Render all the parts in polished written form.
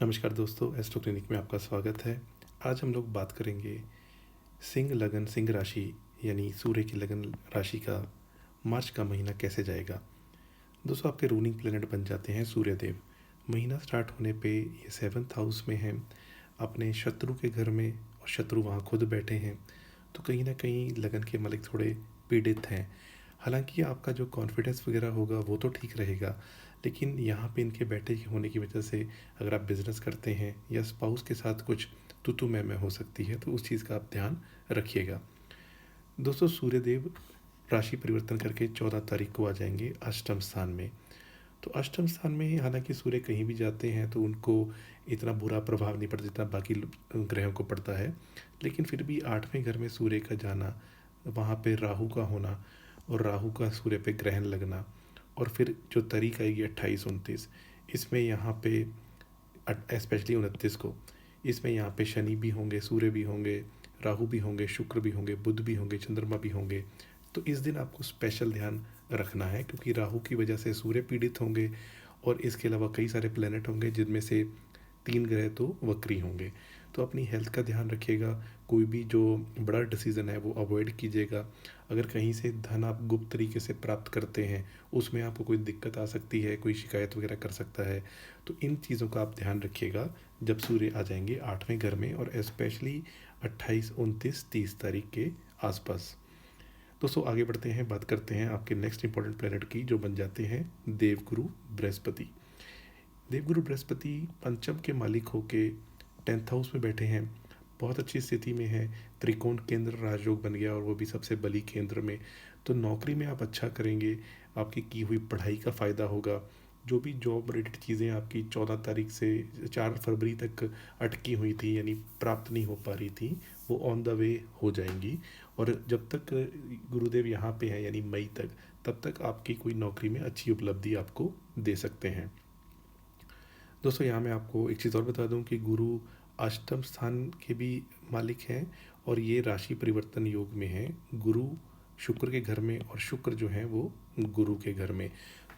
नमस्कार दोस्तों, astro clinic में आपका स्वागत है। आज हम लोग बात करेंगे सिंह राशि यानी सूर्य की लगन राशि का मार्च का महीना कैसे जाएगा। दोस्तों, आपके रूलिंग प्लेनेट बन जाते हैं सूर्य देव। महीना स्टार्ट होने पे ये 7th हाउस में है, अपने शत्रु के घर में, और शत्रु वहाँ खुद बैठे हैं। तो कहीं ना कहीं लगन के मालिक थोड़े पीड़ित हैं। हालांकि आपका जो कॉन्फिडेंस वगैरह होगा वो तो ठीक रहेगा, लेकिन यहाँ पे इनके बैठे होने की वजह से अगर आप बिज़नेस करते हैं या स्पाउस के साथ कुछ तू मैं हो सकती है, तो उस चीज़ का आप ध्यान रखिएगा। दोस्तों, सूर्यदेव राशि परिवर्तन करके 14 तारीख को आ जाएंगे अष्टम स्थान में। तो अष्टम स्थान में हालांकि सूर्य कहीं भी जाते हैं तो उनको इतना बुरा प्रभाव नहीं पड़ता जितना बाकी ग्रहों को पड़ता है, लेकिन फिर भी 8वें घर में सूर्य का जाना, वहाँ पे राहु का होना और राहु का सूर्य पे ग्रहण लगना, और फिर जो तारीख आएगी 28-29, इसमें यहाँ पे स्पेशली 29 को, इसमें यहाँ पे शनि भी होंगे, सूर्य भी होंगे, राहु भी होंगे, शुक्र भी होंगे, बुध भी होंगे, चंद्रमा भी होंगे। तो इस दिन आपको स्पेशल ध्यान रखना है, क्योंकि राहु की वजह से सूर्य पीड़ित होंगे और इसके अलावा कई सारे प्लेनेट होंगे जिनमें से 3 ग्रह तो वक्री होंगे। तो अपनी हेल्थ का ध्यान रखिएगा। कोई भी जो बड़ा डिसीज़न है वो अवॉइड कीजिएगा। अगर कहीं से धन आप गुप्त तरीके से प्राप्त करते हैं, उसमें आपको कोई दिक्कत आ सकती है, कोई शिकायत वगैरह कर सकता है। तो इन चीज़ों का आप ध्यान रखिएगा जब सूर्य आ जाएंगे 8वें घर में, और स्पेशली 28, 29, 30 तारीख के आसपास। दोस्तों, आगे बढ़ते हैं, बात करते हैं आपके नेक्स्ट इंपॉर्टेंट प्लेनेट की, जो बन जाते हैं देवगुरु बृहस्पति। देवगुरु बृहस्पति पंचम के मालिक होके 10th हाउस में बैठे हैं, बहुत अच्छी स्थिति में है। त्रिकोण केंद्र राजयोग बन गया, और वो भी सबसे बली केंद्र में। तो नौकरी में आप अच्छा करेंगे, आपकी की हुई पढ़ाई का फ़ायदा होगा। जो भी जॉब रिलेटेड चीज़ें आपकी 14 तारीख से 4 फरवरी तक अटकी हुई थी, यानी प्राप्त नहीं हो पा रही थी, वो ऑन द वे हो जाएंगी। और जब तक गुरुदेव यहाँ पे हैं यानी मई तक, तब तक आपकी कोई नौकरी में अच्छी उपलब्धि आपको दे सकते हैं। दोस्तों, यहाँ मैं आपको एक चीज़ और बता दूं कि गुरु अष्टम स्थान के भी मालिक हैं, और ये राशि परिवर्तन योग में हैं। गुरु शुक्र के घर में, और शुक्र जो है वो गुरु के घर में।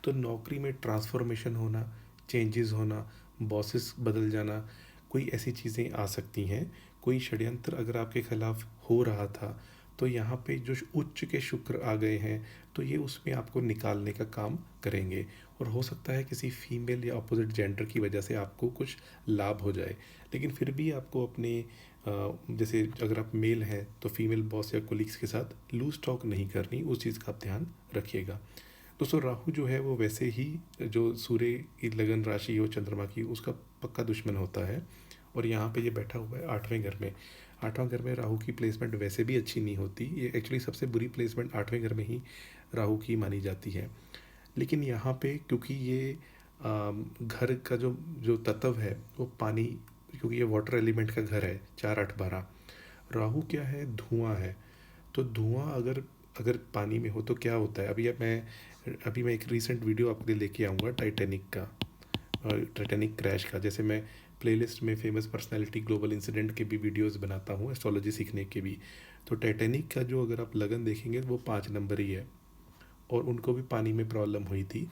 तो नौकरी में ट्रांसफॉर्मेशन होना, चेंजेस होना, बॉसेस बदल जाना, कोई ऐसी चीज़ें आ सकती हैं। कोई षड्यंत्र अगर आपके खिलाफ हो रहा था, तो यहाँ पे जो उच्च के शुक्र आ गए हैं, तो ये उसमें आपको निकालने का काम करेंगे। और हो सकता है किसी फीमेल या अपोजिट जेंडर की वजह से आपको कुछ लाभ हो जाए, लेकिन फिर भी आपको अपने जैसे अगर आप मेल हैं तो फीमेल बॉस या कोलिग्स के साथ लूज टॉक नहीं करनी, उस चीज़ का आप ध्यान रखिएगा। दोस्तों, राहु जो है वो वैसे ही जो सूर्य की लगन राशि हो चंद्रमा की, उसका पक्का दुश्मन होता है, और यहाँ पे ये बैठा हुआ है 8वें घर में। 8वां घर में राहु की प्लेसमेंट वैसे भी अच्छी नहीं होती, ये एक्चुअली सबसे बुरी प्लेसमेंट 8वें घर में ही राहु की मानी जाती है। लेकिन यहाँ पे क्योंकि ये घर का जो जो तत्व है वो पानी, क्योंकि ये वाटर एलिमेंट का घर है, 4, 8, 12। राहु क्या है? धुआं है। तो धुआं अगर अगर पानी में हो तो क्या होता है? अभी मैं एक रीसेंट वीडियो आपके लिए लेके आऊँगा टाइटैनिक का, और टाइटैनिक क्रैश का। जैसे मैं प्लेलिस्ट में फेमस पर्सनालिटी ग्लोबल इंसिडेंट के भी वीडियोस बनाता हूँ, एस्ट्रोलॉजी सीखने के भी। तो टाइटैनिक का जो अगर आप लगन देखेंगे वो 5 नंबर ही है, और उनको भी पानी में प्रॉब्लम हुई थी।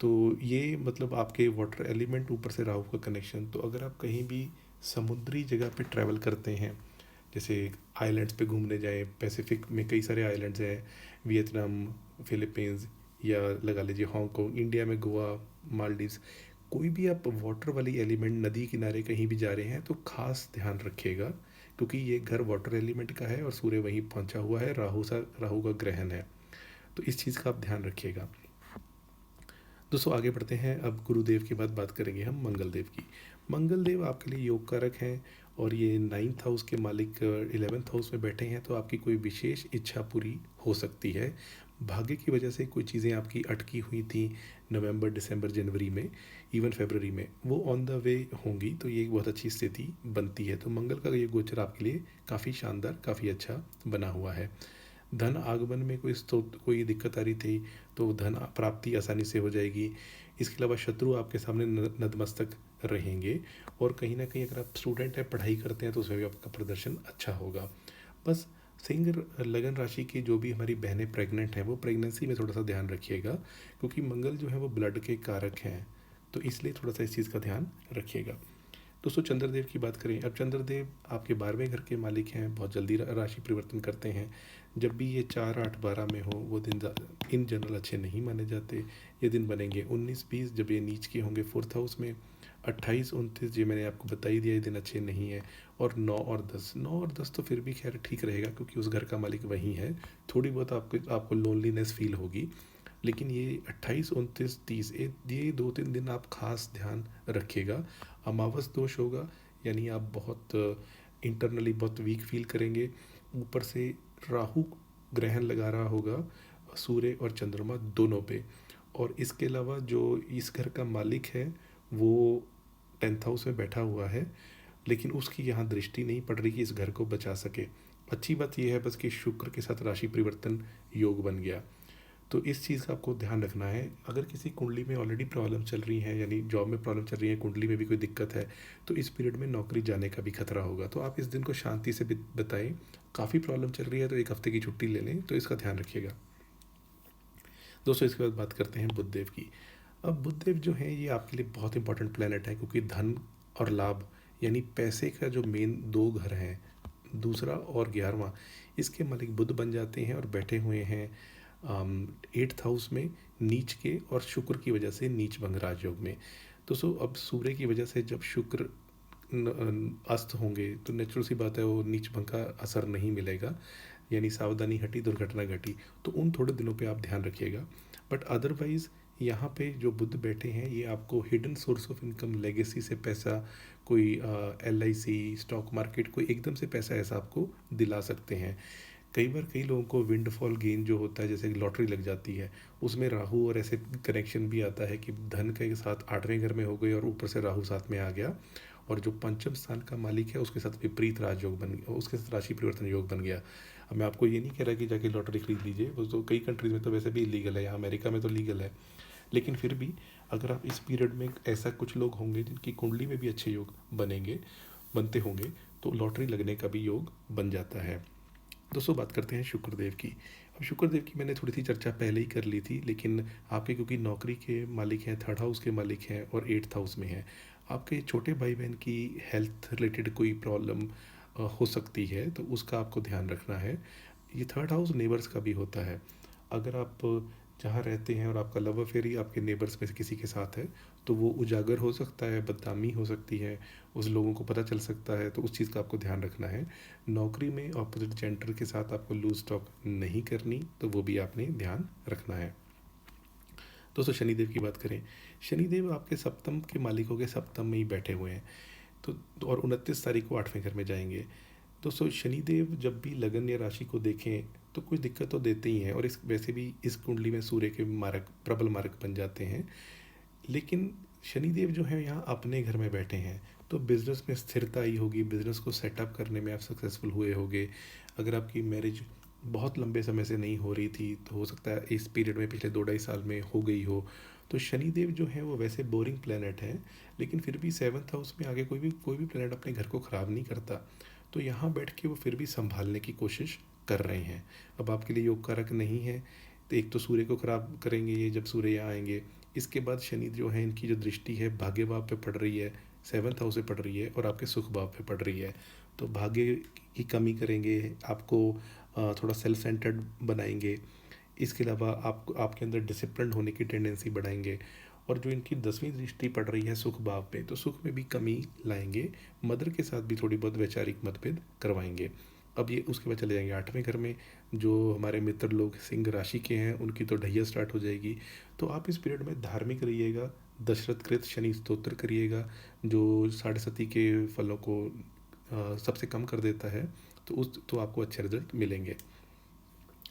तो ये मतलब आपके वाटर एलिमेंट ऊपर से राहु का कनेक्शन। तो अगर आप कहीं भी समुद्री जगह पे ट्रैवल करते हैं, जैसे आइलैंड्स पे घूमने जाएं, पैसिफिक में कई सारे आइलैंड्स हैं, वियतनाम, फिलीपींस, या लगा लीजिए हांगकांग, इंडिया में गोवा, मालदीव्स, कोई भी आप वाटर वाली एलिमेंट नदी किनारे कहीं भी जा रहे हैं तो खास ध्यान रखिएगा, क्योंकि ये घर वाटर एलिमेंट का है और सूर्य वहीं पहुंचा हुआ है, राहु का ग्रहण है। तो इस चीज़ का आप ध्यान रखिएगा। दोस्तों, आगे बढ़ते हैं। अब गुरुदेव के बाद बात करेंगे हम मंगल देव की। मंगल देव आपके लिए योग कारक हैं, और ये 9th हाउस के मालिक 11th हाउस में बैठे हैं। तो आपकी कोई विशेष इच्छा पूरी हो सकती है। भाग्य की वजह से कोई चीज़ें आपकी अटकी हुई थी नवंबर, दिसंबर, जनवरी में, इवन फरवरी में, वो ऑन द वे होंगी। तो ये एक बहुत अच्छी स्थिति बनती है। तो मंगल का ये गोचर आपके लिए काफ़ी शानदार, काफ़ी अच्छा बना हुआ है। धन आगमन में कोई दिक्कत आ रही थी, तो धन प्राप्ति आसानी से हो जाएगी। इसके अलावा शत्रु आपके सामने नतमस्तक रहेंगे, और कहीं ना कहीं अगर आप स्टूडेंट हैं, पढ़ाई करते हैं, तो उसमें भी आपका प्रदर्शन अच्छा होगा। बस सिंह लगन राशि की जो भी हमारी बहनें प्रेग्नेंट हैं, वो प्रेगनेंसी में थोड़ा सा ध्यान रखिएगा, क्योंकि मंगल जो है वो ब्लड के कारक हैं। तो इसलिए थोड़ा सा इस चीज़ का ध्यान रखिएगा। दोस्तों चंद्रदेव की बात करें, अब चंद्रदेव आपके 12वें घर के मालिक हैं, बहुत जल्दी राशि परिवर्तन करते हैं। जब भी ये 4, 8, 12 में हो वो दिन इन जनरल अच्छे नहीं माने जाते। ये दिन बनेंगे 19, 20 जब ये नीच के होंगे 4th हाउस में। 28, 29 ये मैंने आपको बता ही दिया, ये दिन अच्छे नहीं है। और 9 और 10 तो फिर भी खैर ठीक रहेगा क्योंकि उस घर का मालिक वही है। थोड़ी बहुत आपको लोनलीनेस फील होगी, लेकिन ये 28, 29, 30 ये 2-3 दिन आप खास ध्यान रखिएगा। अमावस दोष होगा, यानी आप बहुत इंटरनली बहुत वीक फील करेंगे। ऊपर से राहु ग्रहण लगा रहा होगा सूर्य और चंद्रमा दोनों पे। और इसके अलावा जो इस घर का मालिक है वो 10th हाउस में बैठा हुआ है, लेकिन उसकी यहाँ दृष्टि नहीं पड़ रही कि इस घर को बचा सके। अच्छी बात यह है बस कि शुक्र के साथ राशि परिवर्तन योग बन गया। तो इस चीज़ का आपको ध्यान रखना है। अगर किसी कुंडली में ऑलरेडी प्रॉब्लम चल रही है, यानी जॉब में प्रॉब्लम चल रही है, कुंडली में भी कोई दिक्कत है, तो इस पीरियड में नौकरी जाने का भी खतरा होगा। तो आप इस दिन को शांति से बताएं। काफ़ी प्रॉब्लम चल रही है तो 1 हफ्ते की छुट्टी ले लें, तो इसका ध्यान रखिएगा। दोस्तों इसके बाद बात करते हैं बुधदेव की। अब बुधदेव जो है ये आपके लिए बहुत इंपॉर्टेंट प्लैनेट है, क्योंकि धन और लाभ यानी पैसे का जो मेन 2 घर हैं, दूसरा और 11वां, इसके मालिक बुध बन जाते हैं और बैठे हुए हैं 8th हाउस में नीच के, और शुक्र की वजह से नीच भंग राजयोग में। दोस्तों अब सूर्य की वजह से जब शुक्र अस्त होंगे तो नेचुरल सी बात है वो नीच भंग का असर नहीं मिलेगा, यानी सावधानी हटी दुर्घटना घटी। तो उन थोड़े दिनों पे आप ध्यान रखिएगा। बट अदरवाइज़ यहाँ पे जो बुध बैठे हैं ये आपको hidden source of income, legacy से पैसा, कोई LIC, स्टॉक मार्केट, कोई एकदम से पैसा ऐसा आपको दिला सकते हैं। कई बार कई लोगों को विंडफॉल गेन जो होता है, जैसे लॉटरी लग जाती है, उसमें राहु और ऐसे कनेक्शन भी आता है कि धन के साथ 8वें घर में हो गई और ऊपर से राहु साथ में आ गया, और जो पंचम स्थान का मालिक है उसके साथ विपरीत राजयोग बन गया, उसके साथ राशि परिवर्तन योग बन गया। अब मैं आपको ये नहीं कह रहा कि जाके लॉटरी खरीद लीजिए, वो तो कई कंट्रीज़ में तो वैसे भी इलीगल है, यहाँ अमेरिका में तो लीगल है। लेकिन फिर भी अगर आप इस पीरियड में, ऐसा कुछ लोग होंगे जिनकी कुंडली में भी अच्छे योग बनते होंगे, तो लॉटरी लगने का भी योग बन जाता है। दोस्तों बात करते हैं शुक्रदेव की। अब शुक्रदेव की मैंने थोड़ी सी चर्चा पहले ही कर ली थी, लेकिन आपके क्योंकि नौकरी के मालिक हैं, 3rd हाउस के मालिक हैं और 8th हाउस में हैं, आपके छोटे भाई बहन की हेल्थ रिलेटेड कोई प्रॉब्लम हो सकती है, तो उसका आपको ध्यान रखना है। ये 3rd हाउस नेबर्स का भी होता है। अगर आप जहाँ रहते हैं और आपका लव अफेयर ही आपके नेबर्स में से किसी के साथ है, तो वो उजागर हो सकता है, बदनामी हो सकती है, उस लोगों को पता चल सकता है, तो उस चीज़ का आपको ध्यान रखना है। नौकरी में अपोजिट जेंडर के साथ आपको लूज टॉक नहीं करनी, तो वो भी आपने ध्यान रखना है। दोस्तों शनिदेव की बात करें, शनिदेव आपके सप्तम के मालिक हो गए, सप्तम में ही बैठे हुए हैं, तो और 29 तारीख को 8वें घर में जाएंगे। दोस्तों शनिदेव जब भी लगन या राशि को देखें तो कुछ दिक्कत तो देते ही हैं, और इस वैसे भी इस कुंडली में सूर्य के मारक, प्रबल मारक बन जाते हैं। लेकिन शनिदेव जो है यहाँ अपने घर में बैठे हैं, तो बिज़नेस में स्थिरता आई होगी, बिज़नेस को सेटअप करने में आप सक्सेसफुल हुए होगे। अगर आपकी मैरिज बहुत लंबे समय से नहीं हो रही थी, तो हो सकता है इस पीरियड में पिछले 2-2.5 साल में हो गई हो। तो शनिदेव जो है वो वैसे बोरिंग प्लेनेट है, लेकिन फिर भी 7th हाउस में आगे कोई भी प्लेनेट अपने घर को ख़राब नहीं करता। तो यहाँ बैठ के वो फिर भी संभालने की कोशिश कर रहे हैं। अब आपके लिए योग कारक नहीं है, तो एक तो सूर्य को ख़राब करेंगे ये जब सूर्य यहाँ आएंगे, इसके बाद शनि जो है इनकी जो दृष्टि है भाग्य भाव पे पड़ रही है, 7th हाउस पे पड़ रही है और आपके सुख भाव पे पड़ रही है। तो भाग्य की कमी करेंगे, आपको थोड़ा सेल्फ सेंटर्ड बनाएंगे। इसके अलावा आपके अंदर डिसिप्लिन होने की टेंडेंसी बढ़ाएंगे। और जो इनकी 10वीं दृष्टि पड़ रही है सुख भाव पे, तो सुख में भी कमी लाएंगे। मदर के साथ भी थोड़ी बहुत वैचारिक मतभेद करवाएंगे। अब ये उसके बाद चले जाएंगे 8वें घर में। जो हमारे मित्र लोग सिंह राशि के हैं उनकी तो ढैया स्टार्ट हो जाएगी। तो आप इस पीरियड में धार्मिक रहिएगा, दशरथ कृत शनि स्तोत्र करिएगा, जो 7.5 के फलों को सबसे कम कर देता है, तो आपको अच्छे रिजल्ट मिलेंगे।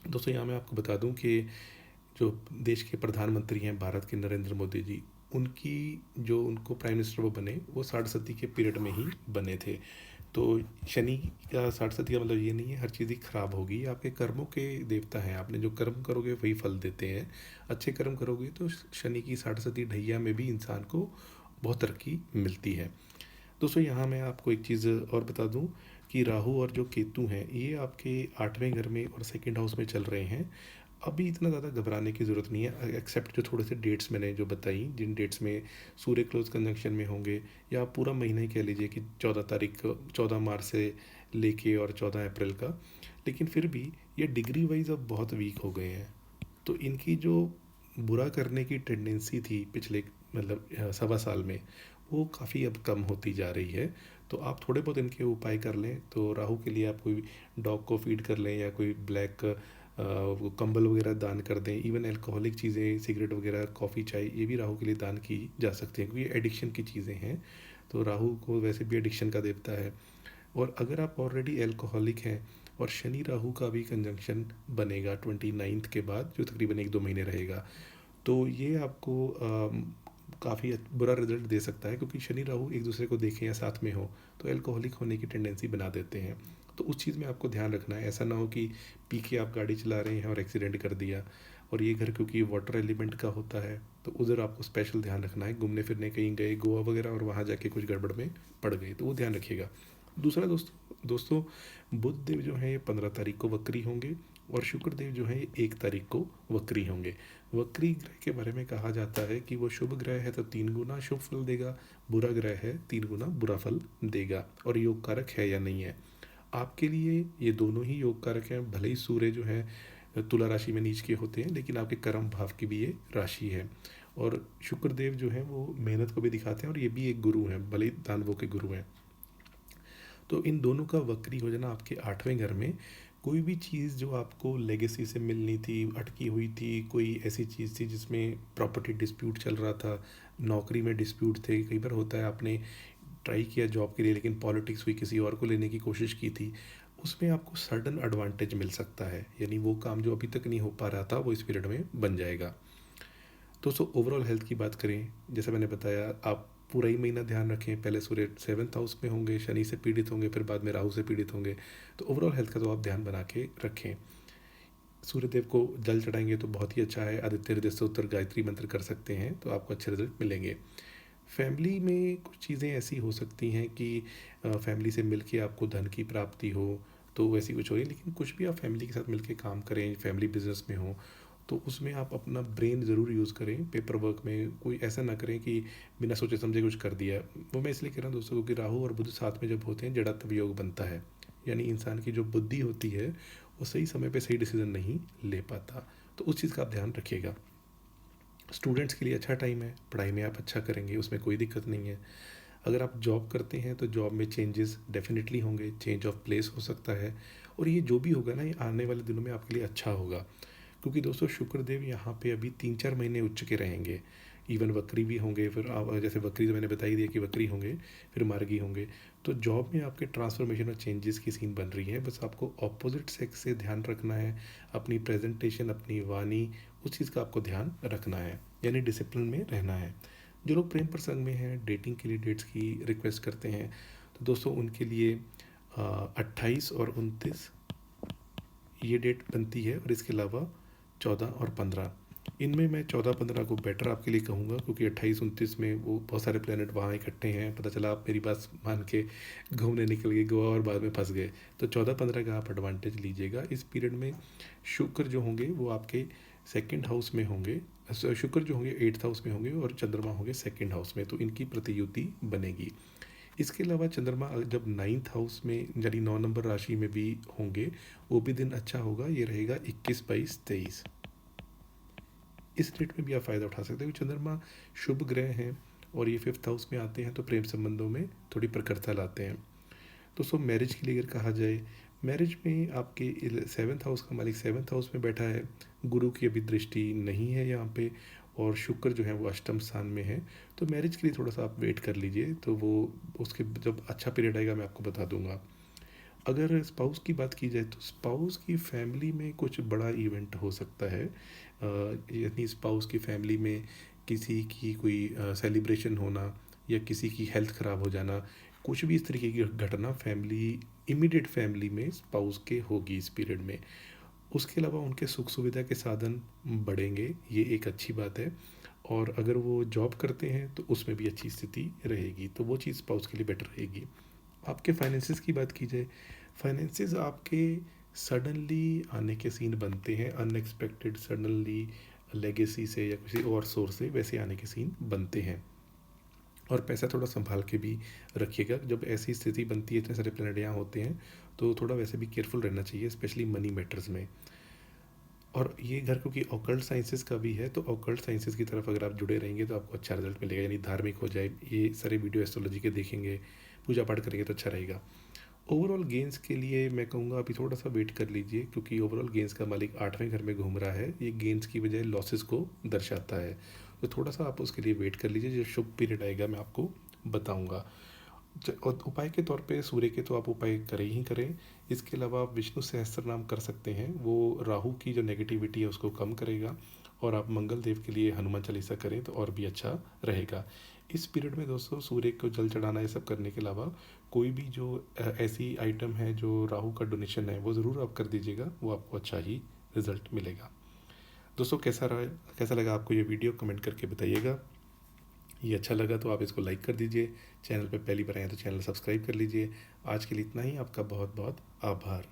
दोस्तों यहाँ मैं आपको बता दूं कि जो देश के प्रधानमंत्री हैं भारत के, नरेंद्र मोदी जी, उनको प्राइम मिनिस्टर वो बने, वो 7.5 के पीरियड में ही बने थे। तो शनि का 7.5 का मतलब ये नहीं है हर चीज़ ही खराब होगी, आपके कर्मों के देवता हैं, आपने जो कर्म करोगे वही फल देते हैं। अच्छे कर्म करोगे तो शनि की 7.5 ढैया में भी इंसान को बहुत तरक्की मिलती है। दोस्तों यहाँ मैं आपको एक चीज़ और बता दूं कि राहु और जो केतु हैं ये आपके 8वें घर में और 2nd हाउस में चल रहे हैं। अभी इतना ज़्यादा घबराने की ज़रूरत नहीं है, एक्सेप्ट जो थोड़े से डेट्स मैंने जो बताई, जिन डेट्स में सूर्य क्लोज कंजंक्शन में होंगे, या आप पूरा महीना ही कह लीजिए कि 14 तारीख को, 14 मार्च से लेके और 14 अप्रैल का। लेकिन फिर भी ये डिग्री वाइज अब बहुत वीक हो गए हैं। तो इनकी जो बुरा करने की टेंडेंसी थी पिछले मतलब 1.25 साल में, वो काफ़ी अब कम होती जा रही है। तो आप थोड़े बहुत इनके उपाय कर लें। तो राहु के लिए आप कोई डॉग को फीड कर लें, या कोई ब्लैक वो कंबल वगैरह दान कर दें। इवन अल्कोहलिक चीज़ें, सिगरेट वगैरह, कॉफ़ी, चाय, ये भी राहु के लिए दान की जा सकती हैं, क्योंकि ये एडिक्शन की चीज़ें हैं। तो राहु को वैसे भी एडिक्शन का देवता है। और अगर आप ऑलरेडी अल्कोहलिक हैं और शनि राहु का भी कंजंक्शन बनेगा 29 के बाद, जो तकरीबन 1-2 महीने रहेगा, तो ये आपको काफ़ी बुरा रिजल्ट दे सकता है, क्योंकि शनि राहु एक दूसरे को देखें या साथ में हो तो अल्कोहलिक होने की टेंडेंसी बना देते हैं। तो उस चीज़ में आपको ध्यान रखना है। ऐसा ना हो कि पी के आप गाड़ी चला रहे हैं और एक्सीडेंट कर दिया। और ये घर क्योंकि वाटर एलिमेंट का होता है, तो उधर आपको स्पेशल ध्यान रखना है। घूमने फिरने कहीं गए गोवा वगैरह और वहाँ जाके कुछ गड़बड़ में पड़ गए, तो वो ध्यान रखिएगा। दूसरा दोस्तों, बुध देव जो है ये 15 तारीख को वक्री होंगे, और शुक्र देव जो है ये 1 तारीख को वक्री होंगे। वक्री ग्रह के बारे में कहा जाता है कि वो शुभ ग्रह है तो 3 गुना शुभ फल देगा, बुरा ग्रह है 3 गुना बुरा फल देगा। और योग कारक है या नहीं है आपके लिए, ये दोनों ही योग कारक हैं। भले ही सूर्य जो है तुला राशि में नीच के होते हैं, लेकिन आपके कर्म भाव की भी ये राशि है। और शुक्र देव जो है वो मेहनत को भी दिखाते हैं, और ये भी एक गुरु हैं, भले ही दानवों के गुरु हैं। तो इन दोनों का वक्री हो जाना आपके 8वें घर में, कोई भी चीज़ जो आपको लेगेसी से मिलनी थी, अटकी हुई थी, कोई ऐसी चीज़ थी जिसमें प्रॉपर्टी डिस्प्यूट चल रहा था, नौकरी में डिस्प्यूट थे, कई बार होता है आपने ट्राई किया जॉब के लिए लेकिन पॉलिटिक्स हुई, किसी और को लेने की कोशिश की थी, उसमें आपको सडन एडवांटेज मिल सकता है। यानी वो काम जो अभी तक नहीं हो पा रहा था वो इस पीरियड में बन जाएगा। दोस्तों ओवरऑल हेल्थ की बात करें, जैसे मैंने बताया, आप पूरा ही महीना ध्यान रखें। पहले सूर्य 7th हाउस में होंगे, शनि से पीड़ित होंगे, फिर बाद में राहु से पीड़ित होंगे। तो ओवरऑल हेल्थ का तो आप ध्यान बना के रखें। सूर्यदेव को जल चढ़ाएंगे तो बहुत ही अच्छा है। आदित्य हृदय स्तोत्र गायत्री मंत्र कर सकते हैं तो आपको अच्छे रिजल्ट मिलेंगे। फैमिली में कुछ चीज़ें ऐसी हो सकती हैं कि फैमिली से मिलके आपको धन की प्राप्ति हो, तो वैसी कुछ हो रही है। लेकिन कुछ भी आप फैमिली के साथ मिलके काम करें, फैमिली बिजनेस में हो, तो उसमें आप अपना ब्रेन ज़रूर यूज़ करें। पेपर वर्क में कोई ऐसा ना करें कि बिना सोचे समझे कुछ कर दिया। वो मैं इसलिए कह रहा हूँ दोस्तों, क्योंकि राहु और बुध साथ में जब होते हैं जड़त्व योग बनता है। यानी इंसान की जो बुद्धि होती है वो सही समय पे सही डिसीजन नहीं ले पाता। तो उस चीज़ का आप ध्यान रखिएगा। स्टूडेंट्स के लिए अच्छा टाइम है, पढ़ाई में आप अच्छा करेंगे, उसमें कोई दिक्कत नहीं है। अगर आप जॉब करते हैं तो जॉब में चेंजेस डेफिनेटली होंगे, चेंज ऑफ प्लेस हो सकता है। और ये जो भी होगा ना, ये आने वाले दिनों में आपके लिए अच्छा होगा, क्योंकि दोस्तों शुक्रदेव यहाँ पे अभी 3-4 महीने उच्च के रहेंगे। इवन वक्री भी होंगे, फिर जैसे वक्री तो मैंने बता ही दिया कि वक्री होंगे, फिर मार्गी होंगे। तो जॉब में आपके ट्रांसफॉर्मेशन और चेंजेस की सीन बन रही है। बस आपको अपोजिट सेक्स से ध्यान रखना है, अपनी प्रेजेंटेशन, अपनी वाणी, उस चीज़ का आपको ध्यान रखना है, यानी डिसिप्लिन में रहना है। जो लोग प्रेम प्रसंग में हैं, डेटिंग के लिए डेट्स की रिक्वेस्ट करते हैं, तो दोस्तों उनके लिए 28 और 29 ये डेट बनती है। और इसके अलावा 14 और 15, इनमें मैं 14-15 को बेटर आपके लिए कहूँगा, क्योंकि 28-29 में वो बहुत सारे प्लेनेट वहाँ इकट्ठे हैं। पता चला आप मेरी बात मान के घूमने निकल गए गोवा और बाद में फंस गए। तो 14-15 का आप एडवांटेज लीजिएगा। इस पीरियड में शुक्र जो होंगे वो आपके 2nd हाउस में होंगे। शुक्र जो होंगे 8th हाउस में होंगे, और चंद्रमा होंगे 2nd हाउस में, तो इनकी प्रतियुति बनेगी। इसके अलावा चंद्रमा जब 9th हाउस में यानी 9 नंबर राशि में भी होंगे, वो भी दिन अच्छा होगा। ये रहेगा 21, 22, 23। इस डेट में भी आप फ़ायदा उठा सकते हो। चंद्रमा शुभ ग्रह हैं और ये 5th हाउस में आते हैं, तो प्रेम संबंधों में थोड़ी प्रखरता लाते हैं। दोस्तों मैरिज के लिए अगर कहा जाए, मैरिज में आपके 7th हाउस का मालिक 7th हाउस में बैठा है, गुरु की अभी दृष्टि नहीं है यहाँ पे, और शुक्र जो है वो अष्टम स्थान में है। तो मैरिज के लिए थोड़ा सा आप वेट कर लीजिए, तो वो उसके जब अच्छा पीरियड आएगा मैं आपको बता दूंगा। अगर स्पाउस की बात की जाए तो स्पाउस की फैमिली में कुछ बड़ा इवेंट हो सकता है। यानी स्पाउस की फैमिली में किसी की कोई सेलिब्रेशन होना, या किसी की हेल्थ ख़राब हो जाना, कुछ भी इस तरीके की घटना फैमिली, इमीडिएट फैमिली में स्पाउस के होगी इस पीरियड में। उसके अलावा उनके सुख सुविधा के साधन बढ़ेंगे, ये एक अच्छी बात है। और अगर वो जॉब करते हैं तो उसमें भी अच्छी स्थिति रहेगी, तो वो चीज़ स्पाउस के लिए बेटर रहेगी। आपके फाइनेंसिस की बात की जाए, फाइनेंसिस आपके सडनली आने के सीन बनते हैं, अनएक्सपेक्टेड सडनली लेगेसी से या किसी और सोर्स से वैसे आने के सीन बनते हैं। और पैसा थोड़ा संभाल के भी रखिएगा, जब ऐसी स्थिति बनती है, इतने सारे प्लैनेट यहाँ होते हैं तो थोड़ा वैसे भी केयरफुल रहना चाहिए, स्पेशली मनी मैटर्स में। और ये घर क्योंकि ऑकल्ट साइंसेस का भी है, तो ऑकल्ट साइंसेस की तरफ अगर आप जुड़े रहेंगे तो आपको अच्छा रिजल्ट मिलेगा, यानी धार्मिक हो जाए, ये सारे वीडियो एस्ट्रोलॉजी के देखेंगे, पूजा पाठ करेंगे तो अच्छा रहेगा। ओवरऑल गेंस के लिए मैं कहूँगा अभी थोड़ा सा वेट कर लीजिए, क्योंकि ओवरऑल गेंस का मालिक 8वें घर में घूम रहा है, ये गेंस की बजाय लॉसेस को दर्शाता है। तो थोड़ा सा आप उसके लिए वेट कर लीजिए, जो शुभ पीरियड आएगा मैं आपको बताऊँगा। और उपाय के तौर पे सूर्य के तो आप उपाय करें ही करें, इसके अलावा आप विष्णु सहस्त्र नाम कर सकते हैं, वो राहु की जो नेगेटिविटी है उसको कम करेगा। और आप मंगल देव के लिए हनुमान चालीसा करें तो और भी अच्छा रहेगा। इस पीरियड में दोस्तों सूर्य को जल चढ़ाना ये सब करने के अलावा कोई भी जो ऐसी आइटम है जो राहु का डोनेशन है वो ज़रूर आप कर दीजिएगा, वो आपको अच्छा ही रिजल्ट मिलेगा। दोस्तों कैसा रहा, कैसा लगा आपको ये वीडियो, कमेंट करके बताइएगा। ये अच्छा लगा तो आप इसको लाइक कर दीजिए, चैनल पे पहली बार आए हैं तो चैनल सब्सक्राइब कर लीजिए। आज के लिए इतना ही, आपका बहुत बहुत आभार।